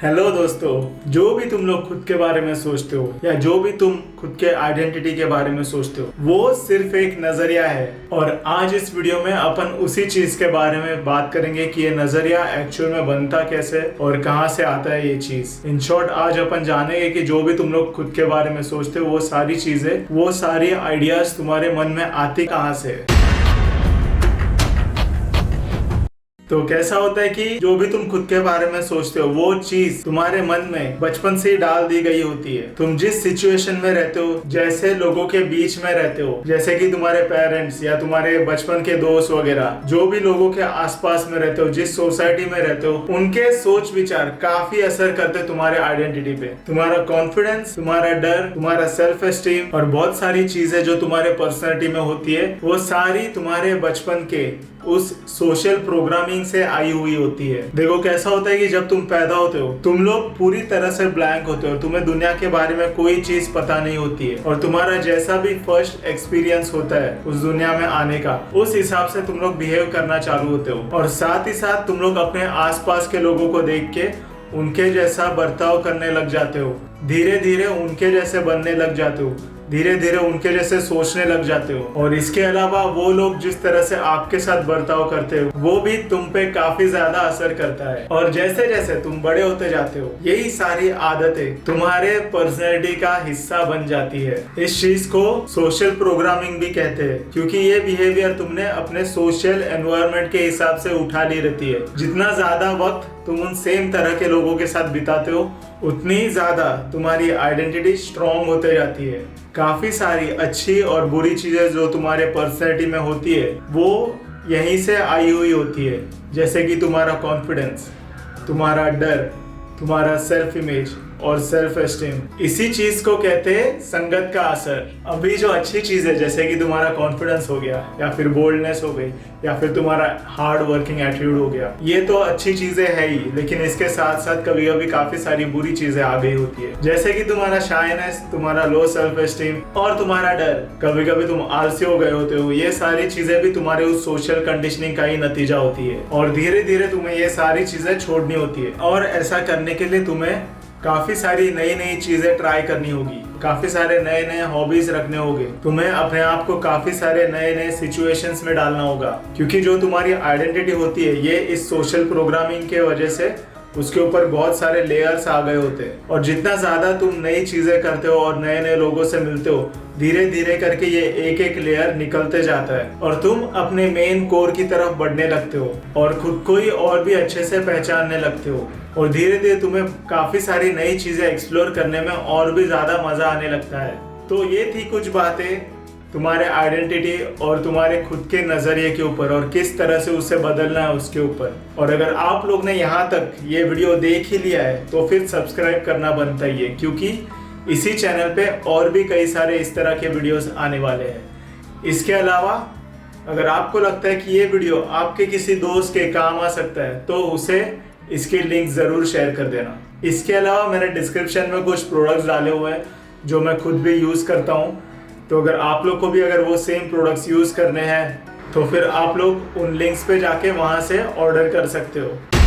Hello दोस्तों, जो भी तुम लोग खुद के बारे में सोचते हो या जो भी तुम खुद के आइडेंटिटी के बारे में सोचते हो वो सिर्फ एक नजरिया है। और आज इस वीडियो में अपन उसी चीज के बारे में बात करेंगे कि ये नजरिया एक्चुअल में बनता कैसे और कहाँ से आता है ये चीज। इन शॉर्ट आज अपन जानेंगे कि जो भी तुम लोग खुद के बारे में सोचते हो वो सारी चीजें, वो सारी आइडियाज तुम्हारे मन में आती कहाँ से है। तो कैसा होता है कि जो भी तुम खुद के बारे में सोचते हो वो चीज तुम्हारे मन में बचपन से ही डाल दी गई होती है। तुम जिस सिचुएशन में रहते हो, जैसे लोगों के बीच में रहते हो, जैसे कि तुम्हारे पेरेंट्स या तुम्हारे बचपन के दोस्त वगैरह, जो भी लोगों के आसपास में रहते हो, जिस सोसाइटी में रहते हो, उनके सोच विचार काफी असर करते तुम्हारे आइडेंटिटी पे। तुम्हारा कॉन्फिडेंस, तुम्हारा डर, तुम्हारा सेल्फ एस्टीम और बहुत सारी चीजें जो तुम्हारे पर्सनैलिटी में होती है वो सारी तुम्हारे बचपन के उस सोशल प्रोग्रामिंग से आई हुई होती है। देखो कैसा होता है कि जब तुम पैदा होते हो तुम लोग पूरी तरह से ब्लैंक होते हो, तुम्हें दुनिया के बारे में कोई चीज पता नहीं होती है और तुम्हारा जैसा भी फर्स्ट एक्सपीरियंस होता है उस दुनिया में आने का, उस हिसाब से तुम लोग बिहेव करना चालू होते हो और साथ ही साथ तुम लोग अपने आसपास के लोगों को देख के उनके जैसा बर्ताव करने लग जाते हो, धीरे धीरे उनके जैसे बनने लग जाते हो, धीरे धीरे उनके जैसे सोचने लग जाते हो। और इसके अलावा वो लोग जिस तरह से आपके साथ बर्ताव करते हो वो भी तुम पे काफी ज्यादा असर करता है। और जैसे जैसे तुम बड़े होते जाते हो यही सारी आदतें तुम्हारे पर्सनैलिटी का हिस्सा बन जाती है। इस चीज को सोशल प्रोग्रामिंग भी कहते हैं, क्योंकि ये बिहेवियर तुमने अपने सोशल एनवायरनमेंट के हिसाब से उठा ली रहती है। जितना ज्यादा वक्त तुम उन सेम तरह के लोगों के साथ बिताते हो उतनी ज्यादा तुम्हारी आइडेंटिटी स्ट्रॉन्ग होते जाती है। काफी सारी अच्छी और बुरी चीजें जो तुम्हारे पर्सनैलिटी में होती है वो यहीं से आई हुई होती है, जैसे कि तुम्हारा कॉन्फिडेंस, तुम्हारा डर, तुम्हारा सेल्फ इमेज और सेल्फ एस्टीम। इसी चीज को कहते हैं संगत का असर। अभी जो अच्छी चीज है जैसे कि तुम्हारा कॉन्फिडेंस हो गया या फिर बोल्डनेस हो गई या फिर तुम्हारा हार्ड वर्किंग एटीट्यूड हो गया, ये तो अच्छी चीजें है ही, लेकिन इसके साथ साथ कभी कभी काफी सारी बुरी चीजें आ गई होती है, जैसे कि तुम्हारा शाइनेस, तुम्हारा लो सेल्फ एस्टीम और तुम्हारा डर। कभी कभी तुम आलसी हो गए होते हो। ये सारी चीजें भी तुम्हारे उस सोशल कंडीशनिंग का ही नतीजा होती है और धीरे धीरे तुम्हें ये सारी चीजें छोड़नी होती है। और ऐसा करने के लिए तुम्हें काफी सारी नई नई चीजें ट्राई करनी होगी, काफी सारे नए नए हॉबीज रखने होंगे, तुम्हें अपने आप को काफी सारे नए नए सिचुएशंस में डालना होगा, क्योंकि जो तुम्हारी आइडेंटिटी होती है ये इस सोशल प्रोग्रामिंग के वजह से उसके ऊपर बहुत सारे लेयर्स आ गए होते हैं। और जितना ज्यादा तुम नई चीजें करते हो और नए नए लोगों से मिलते हो, धीरे धीरे करके ये एक एक लेयर निकलते जाता है और तुम अपने मेन कोर की तरफ बढ़ने लगते हो और खुद को ही और भी अच्छे से पहचानने लगते हो और धीरे धीरे तुम्हें काफी सारी नई चीजें एक्सप्लोर करने में और भी ज्यादा मजा आने लगता है। तो ये थी कुछ बातें तुम्हारे आइडेंटिटी और तुम्हारे खुद के नजरिए के ऊपर और किस तरह से उसे बदलना है उसके ऊपर। और अगर आप लोग ने यहाँ तक ये वीडियो देख ही लिया है तो फिर सब्सक्राइब करना बनता ही है, क्योंकि इसी चैनल पे और भी कई सारे इस तरह के वीडियोस आने वाले हैं। इसके अलावा अगर आपको लगता है कि ये वीडियो आपके किसी दोस्त के काम आ सकता है तो उसे इसके लिंक जरूर शेयर कर देना। इसके अलावा मैंने डिस्क्रिप्शन में कुछ प्रोडक्ट्स डाले हुए हैं जो मैं खुद भी यूज़ करता हूँ, तो अगर आप लोग को भी अगर वो सेम प्रोडक्ट्स यूज़ करने हैं तो फिर आप लोग उन लिंक्स पे जाके वहाँ से ऑर्डर कर सकते हो।